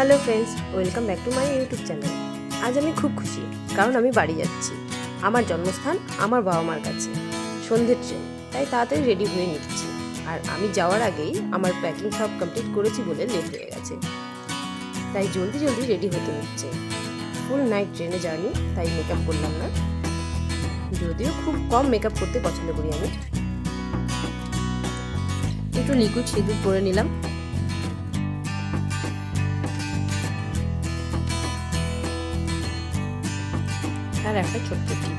Hello friends, welcome back to my YouTube channel. আজ আমি খুব খুশি, কারণ আমি বাড়ি যাচ্ছি। আমার জন্মস্থান আমার বাবা মার কাছে। সন্ধ্যের ট্রেন, তাই তাড়াতাড়ি রেডি হয়ে নিচ্ছি। আর আমি যাওয়ার আগেই আমার প্যাকিং সব কমপ্লিট করেছি বলে লেট হয়ে গেছে, তাই জলদি জলদি রেডি হতে হচ্ছে। ফুল নাইট ট্রেনে জার্নি, তাই মেকআপ করলাম না, যদিও খুব কম মেকআপ করতে পছন্দ করি আমি। একটু লিকুইড সিঁদুর পরে নিলাম। আর একটা ছোট্ট টিপ,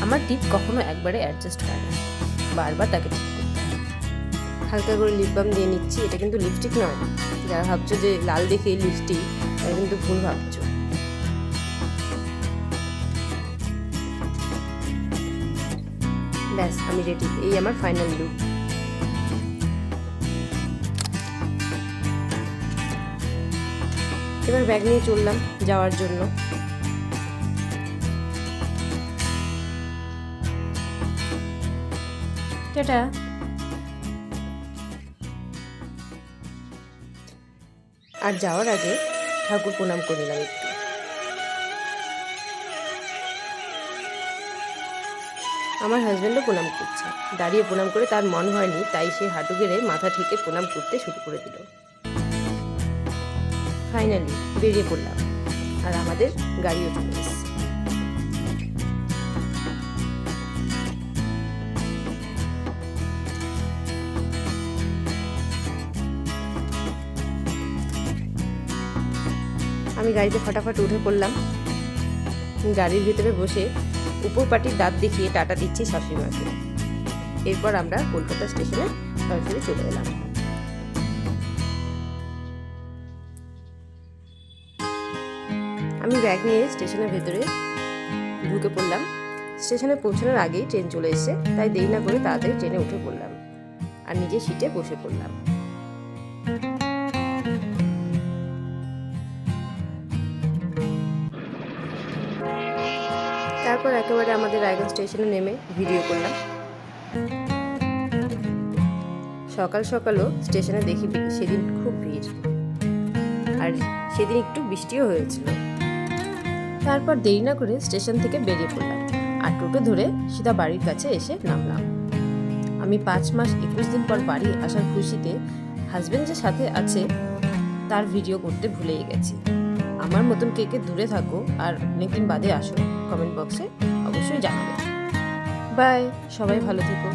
আমার টিপ কখনো একবারে অ্যাডজাস্ট হয় না, বারবার তাকে ঠিক করতে হয়। হালকা করে লিপ বাম দিয়ে নিচ্ছি। এটা কিন্তু লিপস্টিক নয়, যারা ভাবছো যে লাল দেখে লিপস্টিক, তারা কিন্তু ভুল ভাবছো। ব্যাস, আমি রেডি। এই আমার ফাইনাল লুক। এবার ব্যাগ নিয়ে চললাম যাওয়ার জন্য। টাটা। আর যাওয়ার আগে ঠাকুর প্রণাম করে নিলাম একটু। আমার হাজব্যান্ডও প্রণাম করছে, দাঁড়িয়ে প্রণাম করে তার মন হয়নি, তাই সে হাঁটু গেড়ে মাথা ঠেকে প্রণাম করতে শুরু করে দিল। ফাইনালি বেরিয়ে পড়লাম, আর আমাদের গাড়িও চলে এসেছে। আমি গাড়িতে ফটাফট উঠে পড়লাম। গাড়ির ভিতরে বসে উপর পাটির দাঁত দেখিয়ে টাটা দিচ্ছি শাশুড়িমাকে। এরপর আমরা কলকাতা স্টেশনে সরাসরি চলে এলাম। আমি ব্যাগ নিয়ে স্টেশনের ভেতরে ঢুকে পড়লাম। স্টেশনে পৌঁছানোর আগেই ট্রেন চলে এসেছে, তাই দেরি না করে তাড়াতাড়ি ট্রেনে উঠে পড়লাম আর নিজের সিটে বসে পড়লাম। তারপর একেবারে আমাদের রায়গঞ্জ স্টেশনে নেমে ভিডিও করলাম। সকাল সকালও স্টেশনে দেখি সেদিন খুব ভিড়, আর সেদিন একটু বৃষ্টিও হয়েছিল। তারপর দেরি না করে স্টেশন থেকে বেরিয়ে পড়লাম আর টোটো ধরে সিধা বাড়ির কাছে এসে নামলাম। আমি 5 মাস 21 দিন পর বাড়ি আসার খুশিতে হাজবেন্ড যে সাথে আছে তার ভিডিও করতে ভুলেই গেছি। আমার মতন কে কে দূরে থাকো আর অনেকদিন বাদে আসো, কমেন্ট বক্সে অবশ্যই জানাবে। বাই, সবাই ভালো থেকো।